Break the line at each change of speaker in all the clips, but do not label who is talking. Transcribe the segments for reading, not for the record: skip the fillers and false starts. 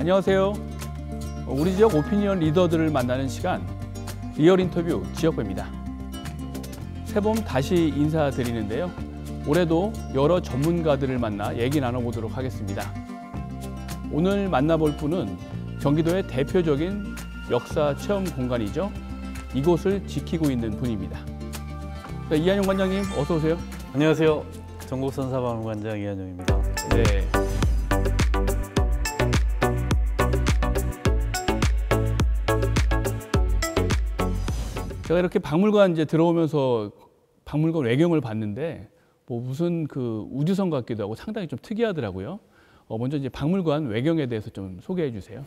안녕하세요. 우리 지역 오피니언 리더들을 만나는 시간, 리얼 인터뷰 지역구입니다. 새봄 다시 인사드리는데요. 올해도 여러 전문가들을 만나 얘기 나눠보도록 하겠습니다. 오늘 만나볼 분은 경기도의 대표적인 역사 체험 공간이죠. 이곳을 지키고 있는 분입니다. 자, 이한용 관장님, 어서 오세요.
안녕하세요. 전국선사박물관장 이한용입니다.
네. 제가 이렇게 박물관 이제 들어오면서 박물관 외경을 봤는데 뭐 무슨 그 우주선 같기도 하고 상당히 좀 특이하더라고요. 먼저 이제 박물관 외경에 대해서 좀 소개해 주세요.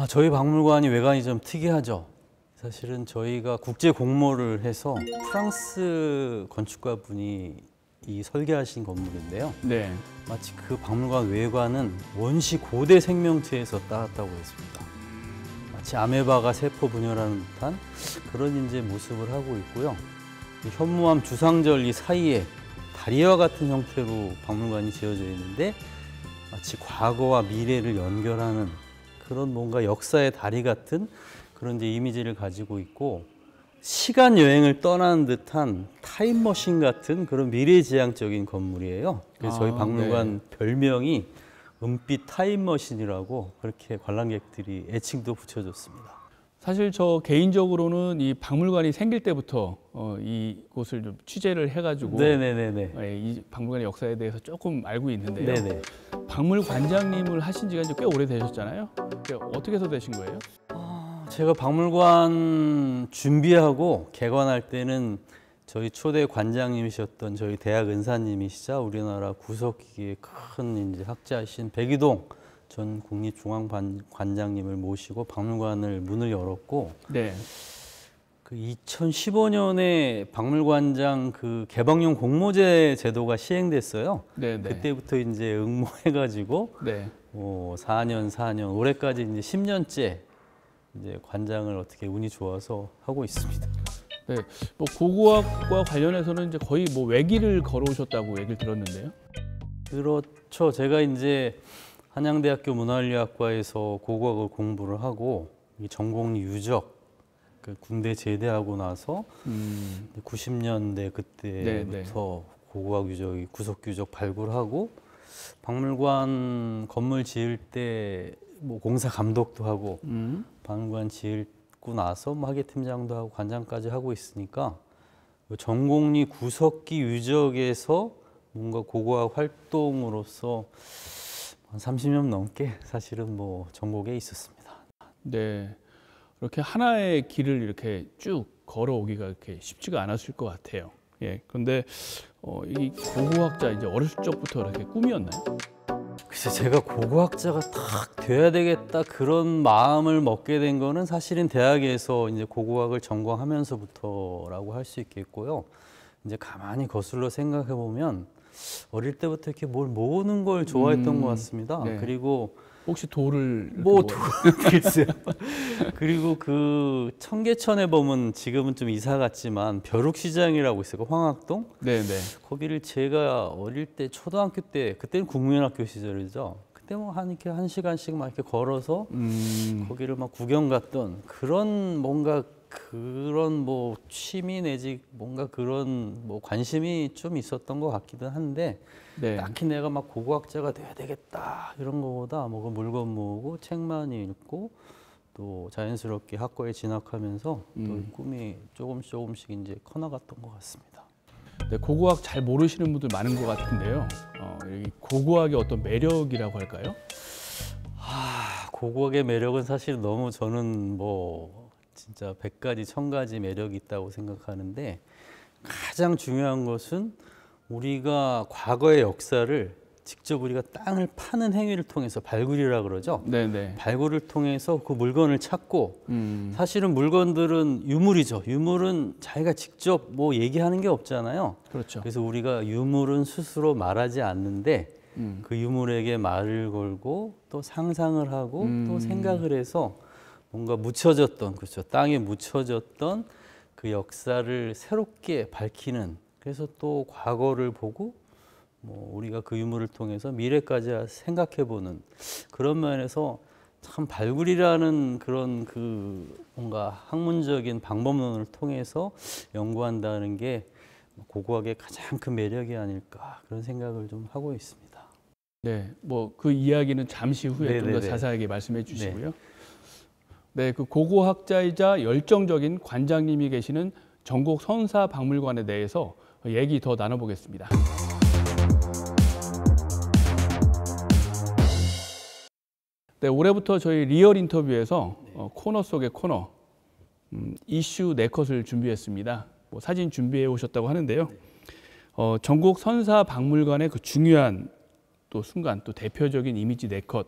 저희 박물관이 외관이 좀 특이하죠. 사실은 저희가 국제 공모를 해서 프랑스 건축가 분이 설계하신 건물인데요.
네.
마치 그 박물관 외관은 원시 고대 생명체에서 따왔다고 했습니다. 마치 아메바가 세포 분열하는 듯한 그런 이제 모습을 하고 있고요. 현무암 주상절 이 사이에 다리와 같은 형태로 박물관이 지어져 있는데 마치 과거와 미래를 연결하는 그런 뭔가 역사의 다리 같은 그런 이제 이미지를 가지고 있고, 시간 여행을 떠나는 듯한 타임머신 같은 그런 미래지향적인 건물이에요. 그래서 저희 박물관 네. 별명이 은빛 타임머신이라고 그렇게 관람객들이 애칭도 붙여줬습니다.
사실 저 개인적으로는 이 박물관이 생길 때부터 이곳을 좀 취재를 해가지고
네네네네.
이 박물관의 역사에 대해서 조금 알고 있는데요.
네네.
박물관장님을 하신 지가 이제 꽤 오래되셨잖아요. 어떻게 해서 되신 거예요?
제가 박물관 준비하고 개관할 때는 저희 초대 관장님이셨던 저희 대학 은사님이시자 우리나라 구석기의 큰 이제 학자이신 백이동 전 국립중앙관장님을 모시고 박물관을 문을 열었고, 네. 그 2015년에 박물관장 그 개방용 공모제 제도가 시행됐어요. 네네. 그때부터 이제 응모해가지고 네. 4년 올해까지 이제 10년째 이제 관장을 어떻게 운이 좋아서 하고 있습니다.
네, 뭐 고고학과 관련해서는 이제 거의 뭐 외길을 걸어오셨다고 얘기를 들었는데요.
그렇죠. 제가 이제 한양대학교 문화인류학과에서 고고학을 공부를 하고 전공이 유적, 그 군대 제대하고 나서 90년대 그때부터 네네. 고고학 유적이 구석 유적 발굴하고 박물관 건물 지을 때 뭐 공사 감독도 하고 박물관 지을고 나서 뭐 학예팀장도 하고 관장까지 하고 있으니까 전공리 구석기 유적에서 뭔가 고고학 활동으로서 한 30년 넘게 사실은 뭐 전국에 있었습니다.
네, 이렇게 하나의 길을 이렇게 쭉 걸어오기가 이렇게 쉽지가 않았을 것 같아요. 예, 그런데 이 고고학자 이제 어렸을 적부터 이렇게 꿈이었나요?
글쎄, 제가 고고학자가 딱 돼야 되겠다 그런 마음을 먹게 된 거는 사실은 대학에서 이제 고고학을 전공하면서부터라고 할 수 있겠고요. 이제 가만히 거슬러 생각해 보면 어릴 때부터 이렇게 뭘 모으는 걸 좋아했던 것 같습니다. 네. 그리고
혹시 돌을
글쎄요. 그리고 그 청계천에 보면 지금은 좀 이사 갔지만 벼룩시장이라고 있어요. 황학동. 네네. 거기를 제가 어릴 때 초등학교 때 그때는 국민학교 시절이죠. 그때 뭐 이렇게 한 시간씩 막 이렇게 걸어서 거기를 막 구경 갔던 그런 뭔가 그런 뭐 취미 내지 뭔가 그런 뭐 관심이 좀 있었던 것 같기도 한데 네. 딱히 내가 막 고고학자가 돼야 되겠다 이런 거보다 뭐 물건 모으고 책만 읽고 또 자연스럽게 학과에 진학하면서 또 꿈이 조금씩 이제 커나갔던 것 같습니다.
네, 고고학 잘 모르시는 분들 많은 것 같은데요. 이 고고학의 어떤 매력이라고 할까요?
고고학의 매력은 사실 너무 저는 뭐 진짜 100가지 1000가지 매력이 있다고 생각하는데, 가장 중요한 것은 우리가 과거의 역사를 직접 우리가 땅을 파는 행위를 통해서 발굴이라 그러죠. 네네. 발굴을 통해서 그 물건을 찾고 사실은 물건들은 유물이죠. 유물은 자기가 직접 뭐 얘기하는 게 없잖아요. 그렇죠. 그래서 우리가 유물은 스스로 말하지 않는데 그 유물에게 말을 걸고 또 상상을 하고 또 생각을 해서 뭔가 묻혀졌던, 그렇죠, 땅에 묻혀졌던 그 역사를 새롭게 밝히는, 그래서 또 과거를 보고 뭐 우리가 그 유물을 통해서 미래까지 생각해보는 그런 면에서 참 발굴이라는 그런 그 뭔가 학문적인 방법론을 통해서 연구한다는 게 고고학의 가장 큰 매력이 아닐까 그런 생각을 좀 하고 있습니다.
네, 뭐 그 이야기는 잠시 후에 좀 더
네네네.
자세하게 말씀해 주시고요. 네, 그 고고학자이자 열정적인 관장님이 계시는 전국 선사박물관에 대해서 얘기 더 나눠보겠습니다. 네, 올해부터 저희 리얼 인터뷰에서 코너 속의 코너 이슈 4컷을 준비했습니다. 뭐 사진 준비해 오셨다고 하는데요. 전국 선사박물관의 그 중요한 또 순간, 또 대표적인 이미지 4컷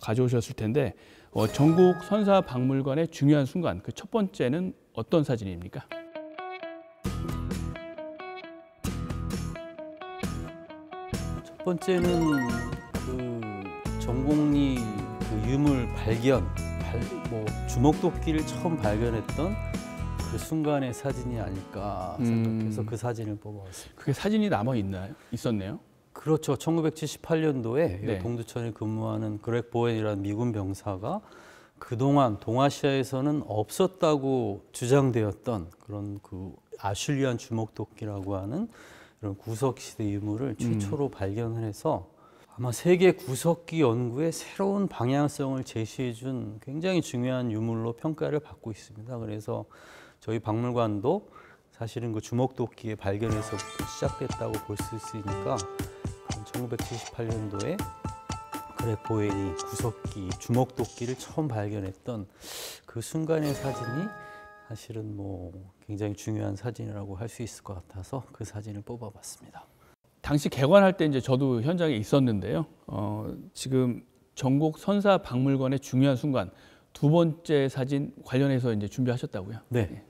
가져오셨을 텐데 전국 선사박물관의 중요한 순간, 그 첫 번째는 어떤 사진입니까?
첫 번째는 그 전곡리 그 유물 발견, 뭐 주먹도끼를 처음 발견했던 그 순간의 사진이 아닐까 생각해서 그 사진을 뽑아왔습니다.
그게 사진이 남아 있었네요.
그렇죠. 1978년도에
네.
동두천에 근무하는 그렉 보웬이라는 미군 병사가 그동안 동아시아에서는 없었다고 주장되었던 그런 그 아슐리안 주먹도끼라고 하는 그런 구석시대 유물을 최초로 발견을 해서 아마 세계 구석기 연구의 새로운 방향성을 제시해 준 굉장히 중요한 유물로 평가를 받고 있습니다. 그래서 저희 박물관도 사실은 그 주먹도끼의 발견에서부터 시작됐다고 볼 수 있으니까 1978년도에 그렉 보웬이 구석기 주먹도끼를 처음 발견했던 그 순간의 사진이 사실은 뭐 굉장히 중요한 사진이라고 할 수 있을 것 같아서 그 사진을 뽑아봤습니다.
당시 개관할 때 이제 저도 현장에 있었는데요. 지금 전국 선사박물관의 중요한 순간 두 번째 사진 관련해서 이제 준비하셨다고요?
네.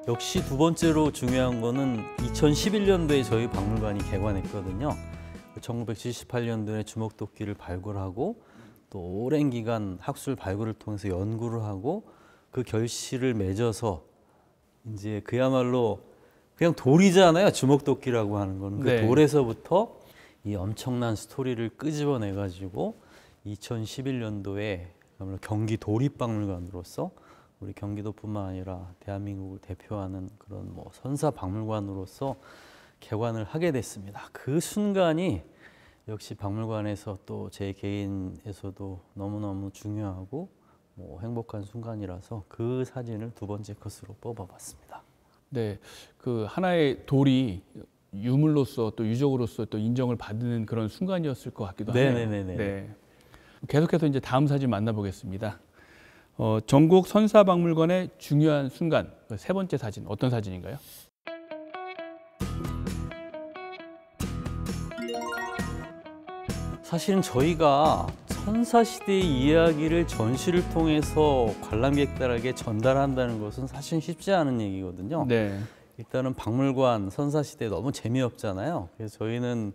역시 두 번째로 중요한 거는 2011년도에 저희 박물관이 개관했거든요. 1978년도에 주먹도끼를 발굴하고 또 오랜 기간 학술 발굴을 통해서 연구를 하고 그 결실을 맺어서 이제 그야말로 그냥 돌이잖아요. 주먹도끼라고 하는 거는. 그
네.
돌에서부터 이 엄청난 스토리를 끄집어내 가지고 2011년도에 경기 도립박물관으로서 우리 경기도뿐만 아니라 대한민국을 대표하는 그런 뭐 선사박물관으로서 개관을 하게 됐습니다. 그 순간이 역시 박물관에서 또 제 개인에서도 너무너무 중요하고 뭐 행복한 순간이라서 그 사진을 두 번째 컷으로 뽑아봤습니다.
네, 그 하나의 돌이 유물로서 또 유적으로서 또 인정을 받는 그런 순간이었을 것 같기도 하네요.
네네네.
네. 계속해서 이제 다음 사진 만나보겠습니다. 전국 선사박물관의 중요한 순간, 그 세 번째 사진 어떤 사진인가요?
사실은 저희가 선사시대의 이야기를 전시를 통해서 관람객들에게 전달한다는 것은 사실 쉽지 않은 얘기거든요.
네.
일단은 박물관 선사시대 너무 재미없잖아요. 그래서 저희는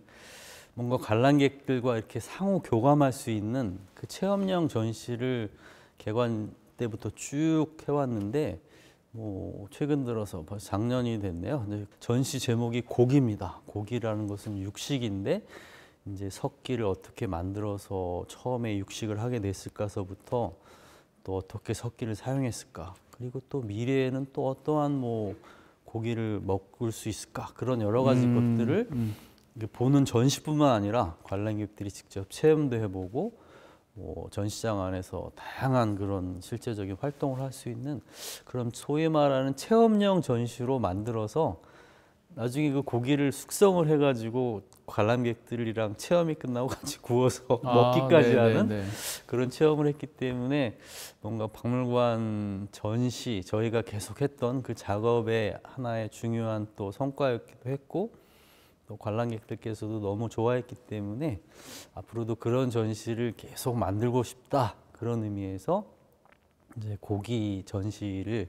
뭔가 관람객들과 이렇게 상호 교감할 수 있는 그 체험형 전시를 개관 때부터 쭉 해왔는데 뭐 최근 들어서 벌써 작년이 됐네요. 전시 제목이 고기입니다. 고기라는 것은 육식인데 이제 석기를 어떻게 만들어서 처음에 육식을 하게 됐을까서부터 또 어떻게 석기를 사용했을까, 그리고 또 미래에는 또 어떠한 뭐 고기를 먹을 수 있을까, 그런 여러 가지 것들을 보는 전시뿐만 아니라 관람객들이 직접 체험도 해보고 뭐 전시장 안에서 다양한 그런 실제적인 활동을 할 수 있는 그런 소위 말하는 체험형 전시로 만들어서 나중에 그 고기를 숙성을 해가지고 관람객들이랑 체험이 끝나고 같이 구워서 먹기까지 하는 그런 체험을 했기 때문에 뭔가 박물관 전시 저희가 계속했던 그 작업의 하나의 중요한 또 성과였기도 했고, 또 관람객들께서도 너무 좋아했기 때문에 앞으로도 그런 전시를 계속 만들고 싶다, 그런 의미에서 이제 고기 전시를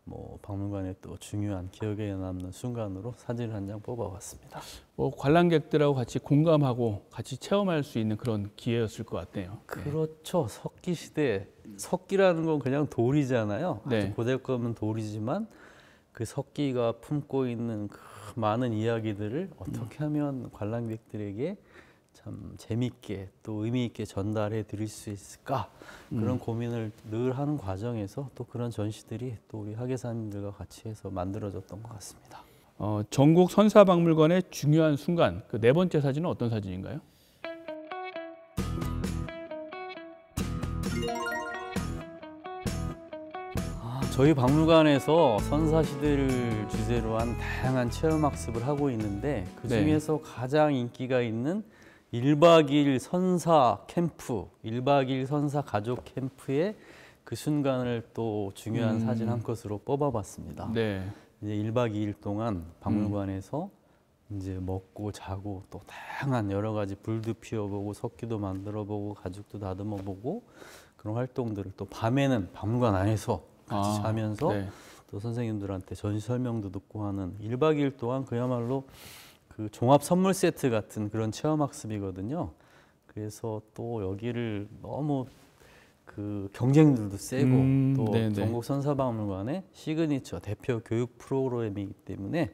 뭐 박물관의 또 중요한 기억에 남는 순간으로 사진을 한 장 뽑아봤습니다.
뭐 관람객들하고 같이 공감하고 같이 체험할 수 있는 그런 기회였을 것 같네요.
그렇죠. 석기 시대, 석기라는 건 그냥 돌이잖아요.
네.
아주 고대 거면 돌이지만 그 석기가 품고 있는 그 많은 이야기들을 어떻게 하면 관람객들에게 참 재밌게 또 의미 있게 전달해 드릴 수 있을까 그런 고민을 늘 하는 과정에서 또 그런 전시들이 또 우리 학예사님들과 같이 해서 만들어졌던 것 같습니다.
전국 선사박물관의 중요한 순간, 그 네 번째 사진은 어떤 사진인가요?
저희 박물관에서 선사시대를 주제로 한 다양한 체험학습을 하고 있는데 그 중에서 가장 인기가 있는 1박 2일 선사 캠프, 1박 2일 선사 가족 캠프의 그 순간을 또 중요한 사진 한 컷으로 뽑아봤습니다.
네.
이제 1박 2일 동안 박물관에서 이제 먹고 자고 또 다양한 여러 가지 불도 피워보고 석기도 만들어보고 가죽도 다듬어보고 그런 활동들을 또 밤에는 박물관 안에서 같이 자면서
네.
또 선생님들한테 전시 설명도 듣고 하는 1박 2일 동안 그야말로 그 종합 선물 세트 같은 그런 체험 학습이거든요. 그래서 또 여기를 너무 그 경쟁들도 세고 또
네네.
전국 선사박물관의 시그니처 대표 교육 프로그램이기 때문에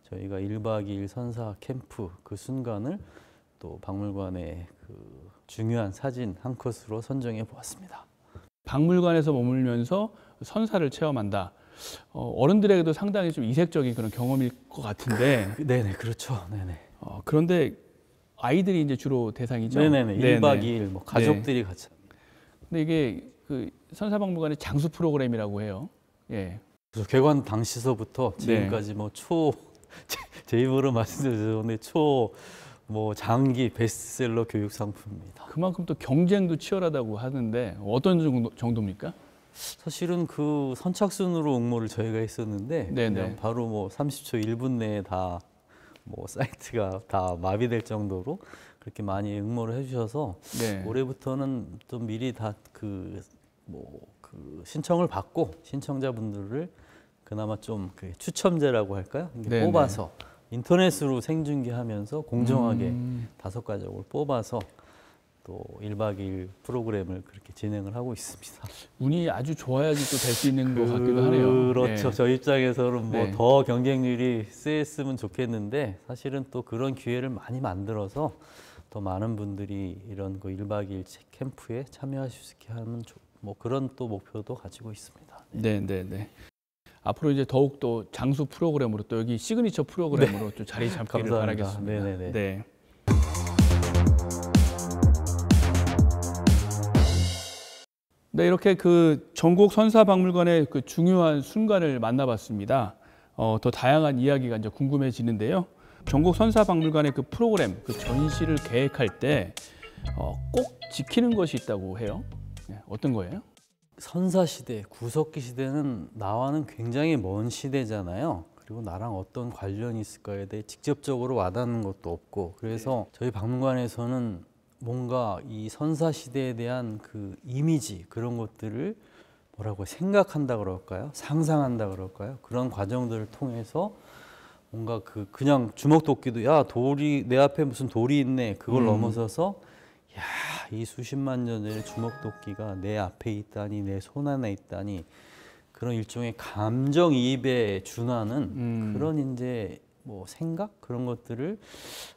저희가 1박 2일 선사 캠프 그 순간을 또 박물관의 그 중요한 사진 한 컷으로 선정해 보았습니다.
박물관에서 머물면서 선사를 체험한다. 어른들에게도 상당히 좀 이색적인 그런 경험일 것 같은데.
네네, 그렇죠. 네네.
그런데 아이들이 이제 주로 대상이죠.
네네네. 1박 2일 뭐 가족들이 같이.
근데 이게 그 선사박물관의 장수 프로그램이라고 해요. 예.
그래서 개관 당시서부터 지금까지 뭐 제 입으로 말씀드렸는데 뭐 장기 베스트셀러 교육 상품입니다.
그만큼 또 경쟁도 치열하다고 하는데 어떤 정도입니까?
사실은 그 선착순으로 응모를 저희가 했었는데 그냥 바로 뭐 30초 1분 내에 다 뭐 사이트가 다 마비될 정도로 그렇게 많이 응모를 해주셔서 올해부터는 좀 미리 다 그 신청을 받고 신청자분들을 그나마 좀 그 추첨제라고 할까요? 뽑아서 인터넷으로 생중계하면서 공정하게 5가족을 뽑아서 또 1박 2일 프로그램을 그렇게 진행을 하고 있습니다.
운이 아주 좋아야지 또 될 수 있는 것 같기도 하네요.
그렇죠. 저희 입장에서는 뭐 더 경쟁률이 세했으면 좋겠는데 사실은 또 그런 기회를 많이 만들어서 더 많은 분들이 이런 그 1박 2일 캠프에 참여하실 수 있게 하는 뭐 그런 또 목표도 가지고 있습니다.
네. 앞으로 이제 더욱 또 장수 프로그램으로 또 여기 시그니처 프로그램으로 또 자리 잡기를 바라겠습니다.
네네네.
네. 네, 이렇게 그 전국 선사박물관의 그 중요한 순간을 만나봤습니다. 더 다양한 이야기가 이제 궁금해지는데요. 전국 선사박물관의 그 프로그램, 그 전시를 계획할 때 꼭 지키는 것이 있다고 해요. 네, 어떤 거예요?
선사시대, 구석기 시대는 나와는 굉장히 먼 시대잖아요. 그리고 나랑 어떤 관련이 있을까에 대해 직접적으로 와닿는 것도 없고 그래서 저희 박물관에서는 뭔가 이 선사시대에 대한 그 이미지 그런 것들을 뭐라고 생각한다 그럴까요? 상상한다 그럴까요? 그런 과정들을 통해서 뭔가 그냥 주먹도끼도 야 돌이 내 앞에 무슨 돌이 있네 그걸 넘어서서 야 이 수십만 년 전의 주먹도끼가 내 앞에 있다니 내 손 안에 있다니 그런 일종의 감정이입에 준하는 그런 이제 뭐 생각 그런 것들을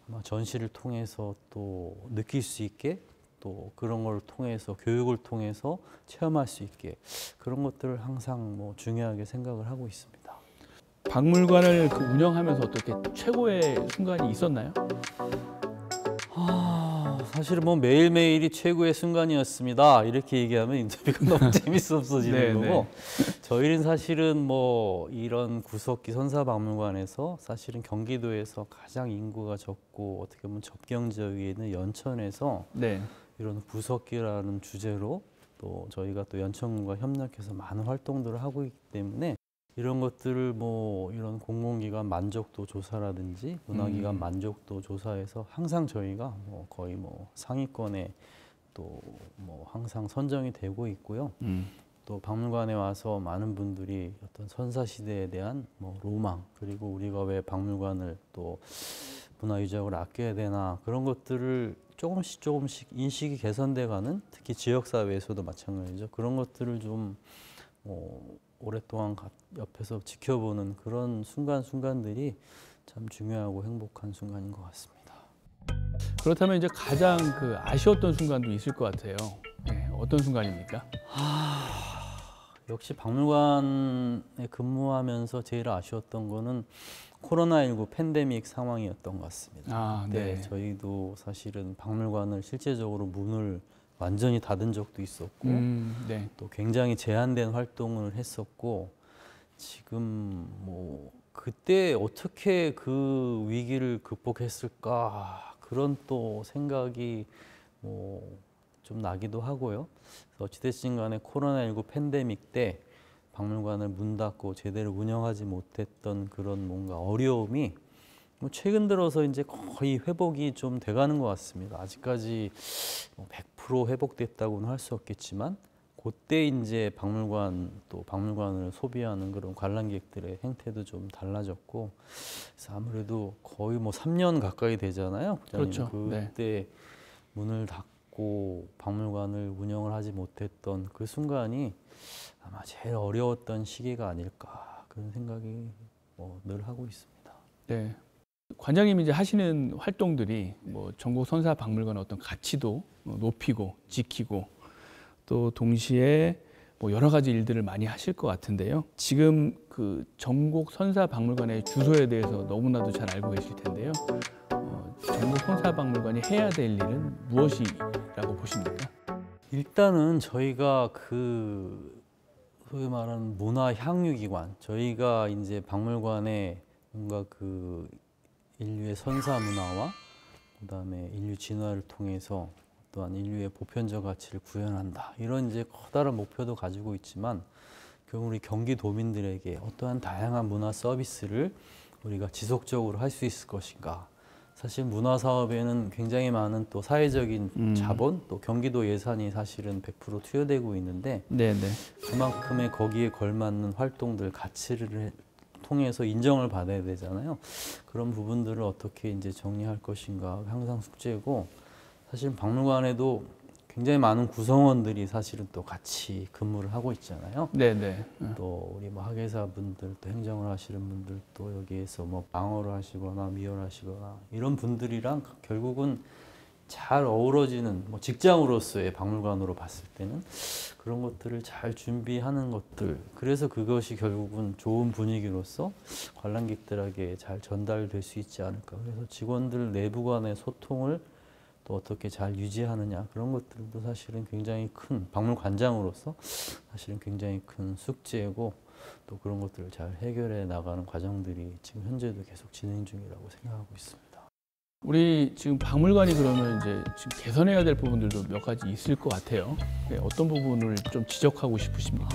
아마 전시를 통해서 또 느낄 수 있게 또 그런 걸 통해서 교육을 통해서 체험할 수 있게 그런 것들을 항상 뭐 중요하게 생각을 하고 있습니다.
박물관을 그 운영하면서 어떻게 최고의 순간이 있었나요?
사실 뭐 매일매일이 최고의 순간이었습니다. 이렇게 얘기하면 인터뷰가 너무 재밌어지는 거고 저희는 사실은 뭐 이런 구석기 선사박물관에서 사실은 경기도에서 가장 인구가 적고 어떻게 보면 접경 지역에 있는 연천에서 이런 구석기라는 주제로 또 저희가 또 연천군과 협력해서 많은 활동들을 하고 있기 때문에 이런 것들을 뭐 이런 공공기관 만족도 조사라든지 문화기관 만족도 조사에서 항상 저희가 뭐 거의 뭐 상위권에 또 뭐 항상 선정이 되고 있고요. 또 박물관에 와서 많은 분들이 어떤 선사시대에 대한 뭐 로망 그리고 우리가 왜 박물관을 또 문화유적을 아껴야 되나 그런 것들을 조금씩 인식이 개선돼 가는 특히 지역사회에서도 마찬가지죠. 그런 것들을 좀 오랫동안 옆에서 지켜보는 그런 순간순간들이 참 중요하고 행복한 순간인 것 같습니다.
그렇다면 이제 가장 아쉬웠던 순간도 있을 것 같아요. 네, 어떤 순간입니까?
역시 박물관에 근무하면서 제일 아쉬웠던 거는 코로나19 팬데믹 상황이었던 것 같습니다.
아, 네.
저희도 사실은 박물관을 실제적으로 문을 완전히 닫은 적도 있었고
네.
또 굉장히 제한된 활동을 했었고 지금 뭐 그때 어떻게 그 위기를 극복했을까 그런 또 생각이 뭐 좀 나기도 하고요. 그래서 어찌됐든 간에 코로나19 팬데믹 때 박물관을 문 닫고 제대로 운영하지 못했던 그런 뭔가 어려움이 뭐 최근 들어서 이제 거의 회복이 좀 돼가는 것 같습니다. 아직까지 100% 회복됐다고는 할 수 없겠지만 그때 이제 박물관 또 박물관을 소비하는 그런 관람객들의 행태도 좀 달라졌고 그래서 아무래도 거의 뭐 3년 가까이 되잖아요.
그렇죠.
그때
네.
문을 닫고 박물관을 운영을 하지 못했던 그 순간이 아마 제일 어려웠던 시기가 아닐까 그런 생각이 늘 하고 있습니다.
네. 관장님이 이제 하시는 활동들이 뭐 전국 선사 박물관의 어떤 가치도 높이고 지키고 또 동시에 뭐 여러 가지 일들을 많이 하실 것 같은데요. 지금 그 전국 선사 박물관의 주소에 대해서 너무나도 잘 알고 계실 텐데요. 전국 선사 박물관이 해야 될 일은 무엇이라고 보십니까?
일단은 저희가 그 소위 말하는 문화 향유기관, 저희가 이제 박물관에 뭔가 그 인류의 선사 문화와 그다음에 인류 진화를 통해서 또한 인류의 보편적 가치를 구현한다. 이런 이제 커다란 목표도 가지고 있지만 결국 우리 경기도민들에게 어떠한 다양한 문화 서비스를 우리가 지속적으로 할 수 있을 것인가. 사실 문화 사업에는 굉장히 많은 또 사회적인 자본, 또 경기도 예산이 사실은 100% 투여되고 있는데
네네.
그만큼의 거기에 걸맞는 활동들, 가치를 통해서 인정을 받아야 되잖아요. 그런 부분들을 어떻게 이제 정리할 것인가 항상 숙제고 사실 박물관에도 굉장히 많은 구성원들이 사실은 또 같이 근무를 하고 있잖아요.
네네.
또 우리 뭐 학예사 분들, 또 행정을 하시는 분들, 또 여기에서 뭐 방어를 하시거나 미화를 하시거나 이런 분들이랑 결국은 잘 어우러지는 뭐 직장으로서의 박물관으로 봤을 때는 그런 것들을 잘 준비하는 것들. 그래서 그것이 결국은 좋은 분위기로서 관람객들에게 잘 전달될 수 있지 않을까. 그래서 직원들 내부 간의 소통을 또 어떻게 잘 유지하느냐 그런 것들도 사실은 굉장히 큰 박물관장으로서 사실은 굉장히 큰 숙제고 또 그런 것들을 잘 해결해 나가는 과정들이 지금 현재도 계속 진행 중이라고 생각하고 있습니다.
우리 지금 박물관이 그러면 이제 지금 개선해야 될 부분들도 몇 가지 있을 것 같아요. 네, 어떤 부분을 좀 지적하고 싶으십니까?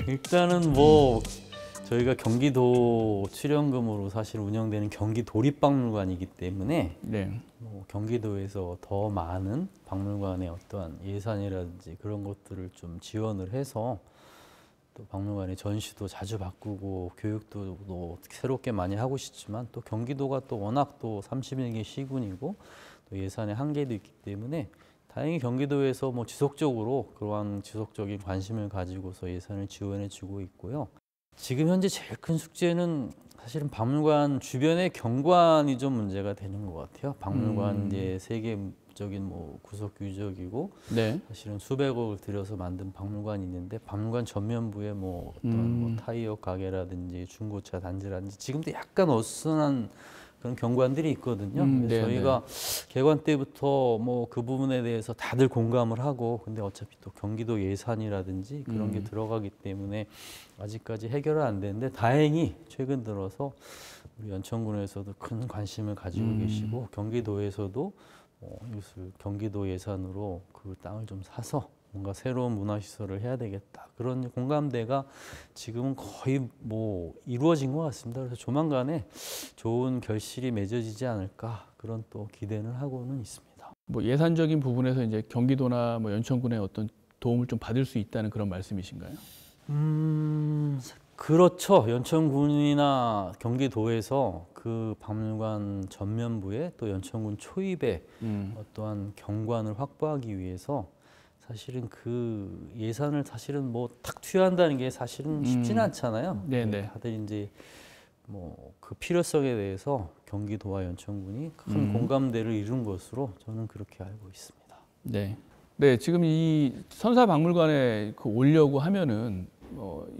일단은 뭐 저희가 경기도 출연금으로 사실 운영되는 경기도립박물관이기 때문에
네.
뭐 경기도에서 더 많은 박물관의 어떠한 예산이라든지 그런 것들을 좀 지원을 해서 또 박물관의 전시도 자주 바꾸고 교육도 또 새롭게 많이 하고 싶지만 또 경기도가 또 워낙 또 31개 시군이고 또 예산의 한계도 있기 때문에 다행히 경기도에서 뭐 지속적으로 그러한 지속적인 관심을 가지고서 예산을 지원해 주고 있고요. 지금 현재 제일 큰 숙제는 사실은 박물관 주변의 경관이 좀 문제가 되는 것 같아요. 박물관 이제 세계적인 뭐 구석 유적이고
네.
사실은 수백억을 들여서 만든 박물관이 있는데 박물관 전면부에 뭐 어떤 뭐 타이어 가게라든지 중고차 단지라든지 지금도 약간 어수선한 그런 경관들이 있거든요. 그래서
네,
저희가 개관 때부터 뭐 그 부분에 대해서 다들 공감을 하고 근데 어차피 또 경기도 예산이라든지 그런 게 들어가기 때문에 아직까지 해결은 안 되는데 다행히 최근 들어서 우리 연천군에서도 큰 관심을 가지고 계시고 경기도에서도 이것을 경기도 예산으로 그 땅을 좀 사서 뭔가 새로운 문화시설을 해야 되겠다. 그런 공감대가 지금은 거의 뭐 이루어진 것 같습니다. 그래서 조만간에 좋은 결실이 맺어지지 않을까 그런 또 기대는 하고는 있습니다.
뭐 예산적인 부분에서 이제 경기도나 뭐 연천군의 어떤 도움을 좀 받을 수 있다는 그런 말씀이신가요?
그렇죠. 연천군이나 경기도에서 그 박물관 전면부에 또 연천군 초입에 어떠한 경관을 확보하기 위해서 사실은 그 예산을 사실은 뭐 탁 투여한다는 게 사실은 쉽지는 않잖아요.
네네.
다들 이제 뭐 그 필요성에 대해서 경기도와 연천군이 큰 공감대를 이룬 것으로 저는 그렇게 알고 있습니다.
네. 네, 지금 이 선사박물관에 그 오려고 하면은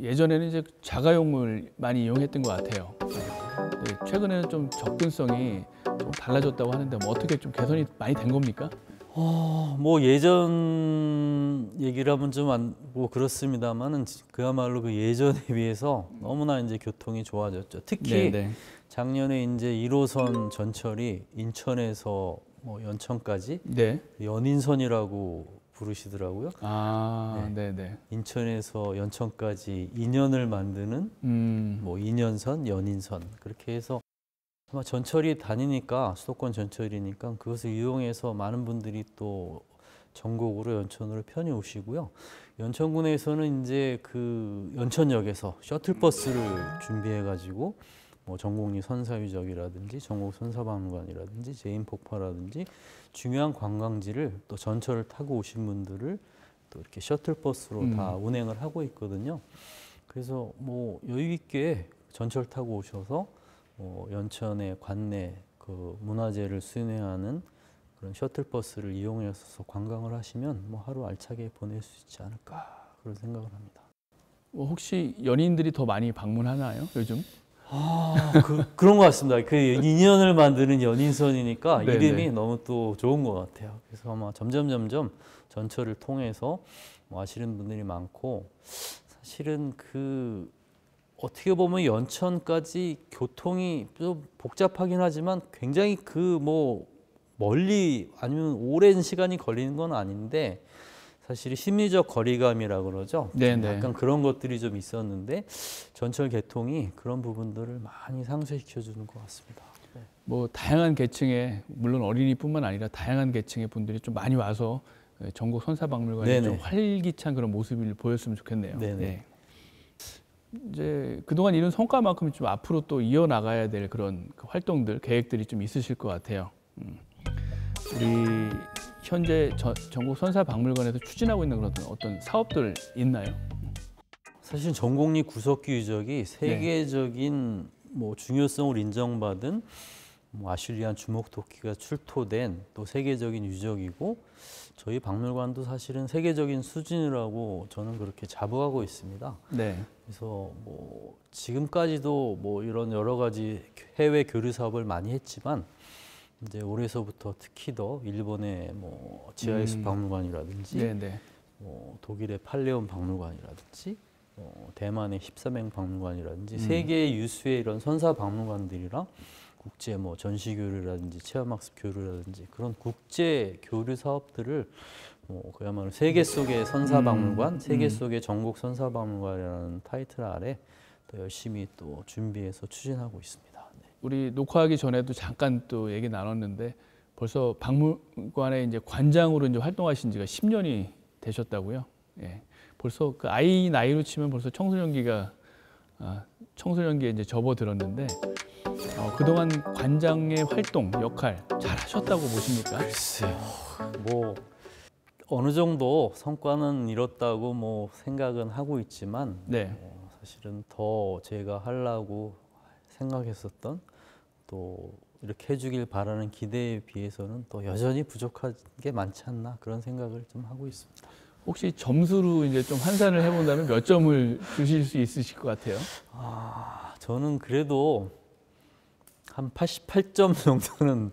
예전에는 이제 자가용을 많이 이용했던 것 같아요. 네, 최근에는 좀 접근성이 좀 달라졌다고 하는데 뭐 어떻게 좀 개선이 많이 된 겁니까?
뭐 예전 얘기를 하면 좀 뭐 그렇습니다만은 그야말로 그 예전에 비해서 너무나 이제 교통이 좋아졌죠. 특히
네.
작년에 이제 1호선 전철이 인천에서 뭐 연천까지
네.
연인선이라고 부르시더라고요.
아, 네.
인천에서 연천까지 2년을 만드는 뭐 2년선, 연인선 그렇게 해서 아마 전철이 다니니까 수도권 전철이니까 그것을 이용해서 많은 분들이 또 전국으로 연천으로 편히 오시고요. 연천군에서는 이제 그 연천역에서 셔틀버스를 준비해 가지고 뭐 전곡리 선사유적이라든지 전곡 선사박물관이라든지 제인폭포라든지 중요한 관광지를 또 전철을 타고 오신 분들을 또 이렇게 셔틀버스로 다 운행을 하고 있거든요. 그래서 뭐 여유 있게 전철 타고 오셔서 연천의 관내 그 문화재를 순회하는 그런 셔틀버스를 이용해서 관광을 하시면 뭐 하루 알차게 보낼 수 있지 않을까 그런 생각을 합니다.
뭐 혹시 연인들이 더 많이 방문하나요, 요즘?
그런 것 같습니다. 그 인연을 만드는 연인선이니까
네네.
이름이 너무 또 좋은 것 같아요. 그래서 아마 점점 전철을 통해서 뭐 아시는 분들이 많고 사실은 그 어떻게 보면 연천까지 교통이 좀 복잡하긴 하지만 굉장히 그 뭐 멀리 아니면 오랜 시간이 걸리는 건 아닌데 사실 심리적 거리감이라 그러죠.
네네.
약간 그런 것들이 좀 있었는데 전철 개통이 그런 부분들을 많이 상쇄시켜 주는 것 같습니다. 네.
뭐 다양한 계층의 물론 어린이뿐만 아니라 다양한 계층의 분들이 좀 많이 와서 전국 선사박물관이
네네.
좀 활기찬 그런 모습을 보였으면 좋겠네요.
네네.
네. 이제 그동안 이룬 성과만큼 좀 앞으로 또 이어나가야 될 그런 그 활동들, 계획들이 좀 있으실 것 같아요. 우리 현재 전국 선사박물관에서 추진하고 있는 그런 어떤 사업들 있나요?
사실 전곡리 구석기 유적이 세계적인 뭐 중요성을 인정받은 뭐 아슐리안 주목토끼가 출토된 또 세계적인 유적이고 저희 박물관도 사실은 세계적인 수준이라고 저는 그렇게 자부하고 있습니다.
네.
그래서 뭐 지금까지도 뭐 이런 여러 가지 해외 교류 사업을 많이 했지만 이제 올해서부터 특히 더 일본의 뭐 지하예술 박물관이라든지
네.
뭐 독일의 팔레온 박물관이라든지 대만의 13행 박물관이라든지 세계 유수의 이런 선사 박물관들이랑 국제 뭐 전시 교류라든지 체험학습 교류라든지 그런 국제 교류 사업들을 뭐 그야말로 세계 속의 선사 박물관, 세계 속의 전국 선사 박물관이라는 타이틀 아래 또 열심히 또 준비해서 추진하고 있습니다. 네.
우리 녹화하기 전에도 잠깐 또 얘기 나눴는데 벌써 박물관에 이제 관장으로 이제 활동하신 지가 10년이 되셨다고요. 예. 벌써 그 아이 나이로 치면 벌써 청소년기에 이제 접어들었는데 그동안 관장의 활동, 역할 잘하셨다고 보십니까?
글쎄요. 뭐 어느 정도 성과는 이뤘다고 뭐 생각은 하고 있지만
네.
사실은 더 제가 하려고 생각했었던 또 이렇게 해주길 바라는 기대에 비해서는 또 여전히 부족한 게 많지 않나 그런 생각을 좀 하고 있습니다.
혹시 점수로 이제 좀 환산을 해본다면 몇 점을 주실 수 있으실 것 같아요?
저는 그래도 한 88점 정도는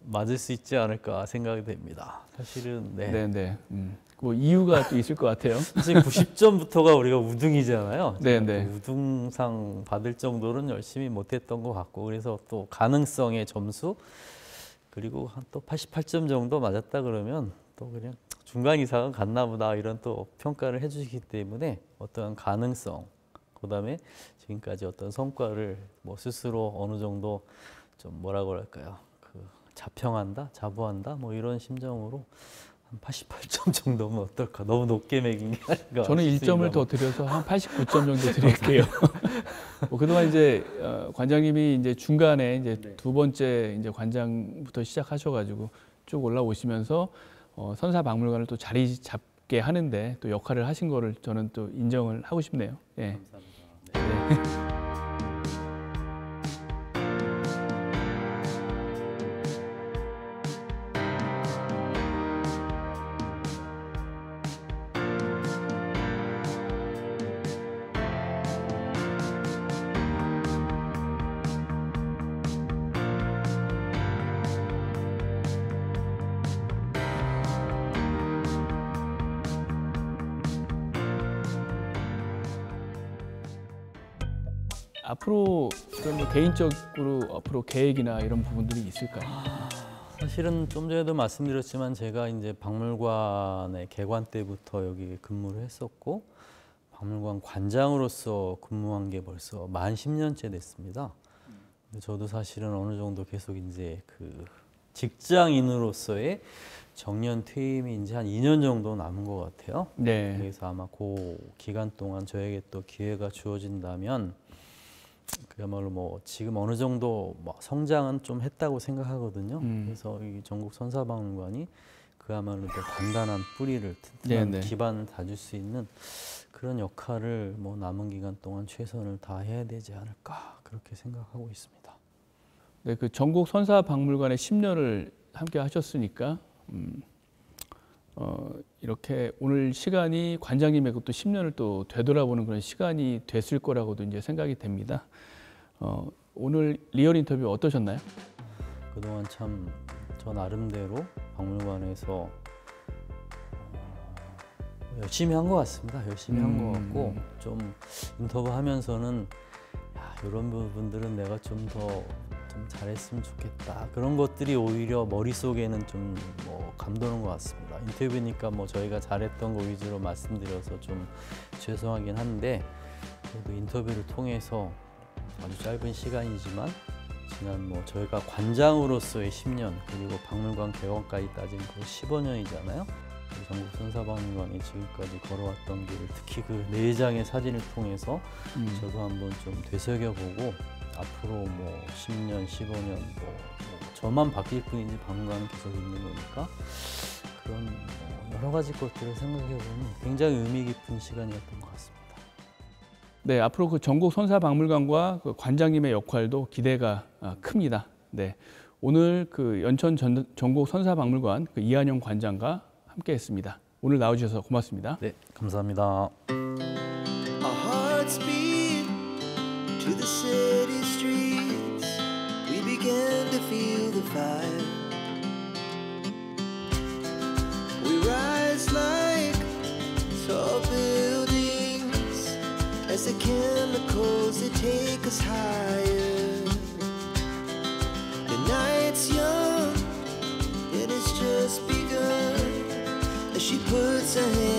맞을 수 있지 않을까 생각이 됩니다. 사실은
네. 뭐 이유가 또 있을 것 같아요.
사실 90점부터가 우리가 우등이잖아요.
네.
우등상 받을 정도는 열심히 못했던 것 같고 그래서 또 가능성의 점수 그리고 한 또 88점 정도 맞았다 그러면 또 그냥 중간 이상은 갔나 보다 이런 또 평가를 해주시기 때문에 어떠한 가능성 그다음에 지금까지 어떤 성과를 뭐 스스로 어느 정도 좀 뭐라고 할까요? 그 자부한다 뭐 이런 심정으로 한 88점 정도면 어떨까? 너무 높게 매긴 게 아닌가?
저는 1점을 더 드려서 한 89점 정도 드릴게요. 뭐 그동안 이제 관장님이 이제 중간에 이제 두 번째 이제 관장부터 시작하셔가지고 쭉 올라오시면서 선사박물관을 또 자리 받게 하는데 또 역할을 하신 거를 저는 또 인정을 하고 싶네요. 예.
감사합니다.
네. 앞으로 그런 뭐 개인적으로 앞으로 계획이나 이런 부분들이 있을까요?
사실은 좀 전에도 말씀드렸지만 제가 이제 박물관의 개관 때부터 여기 근무를 했었고 박물관 관장으로서 근무한 게 벌써 만 10년째 됐습니다. 근데 저도 사실은 어느 정도 계속 이제 그 직장인으로서의 정년 퇴임이 이제 한 2년 정도 남은 것 같아요.
네.
그래서 아마 그 기간 동안 저에게 또 기회가 주어진다면 그야말로 뭐 지금 어느 정도 뭐 성장은 좀 했다고 생각하거든요. 그래서 이 전국 선사박물관이 그야말로 또 단단한 뿌리를 튼튼한
네네.
기반을 다질 수 있는 그런 역할을 뭐 남은 기간 동안 최선을 다해야 되지 않을까 그렇게 생각하고 있습니다.
네, 그 전국 선사박물관의 10년을 함께 하셨으니까 이렇게 오늘 시간이 관장님의 또 10년을 또 되돌아보는 그런 시간이 됐을 거라고도 이제 생각이 됩니다. 오늘 리얼 인터뷰 어떠셨나요?
그동안 참 저 나름대로 박물관에서 열심히 한 것 같습니다. 열심히 한 것 같고 좀 인터뷰하면서는 야, 이런 부분들은 내가 좀 더 잘했으면 좋겠다. 그런 것들이 오히려 머릿속에는 좀 뭐 감도는 것 같습니다. 인터뷰니까 뭐 저희가 잘했던 거 위주로 말씀드려서 좀 죄송하긴 한데 그래도 인터뷰를 통해서 아주 짧은 시간이지만 지난 뭐 저희가 관장으로서의 10년 그리고 박물관 개관까지 따진 그 15년이잖아요. 전국 선사박물관이 지금까지 걸어왔던 길을 특히 그 4장의 사진을 통해서 저도 한번 좀 되새겨보고 앞으로 뭐 10년, 15년 뭐 저만 바뀔 뿐이지 박물관은 계속 있는 거니까 그런 뭐 여러 가지 것들을 생각해보면 굉장히 의미 깊은 시간이었던 것 같습니다.
네, 앞으로 그 전국 선사박물관과 그 관장님의 역할도 기대가 큽니다. 네, 오늘 그 연천 전국 선사박물관 그 이한영 관장과 함께했습니다. 오늘 나와주셔서 고맙습니다.
네, 감사합니다.
Our hearts beat to the city streets. We began to feel the fire. We rise like tall buildings as the chemicals they take us higher. The night's young, it has just begun as she puts her hand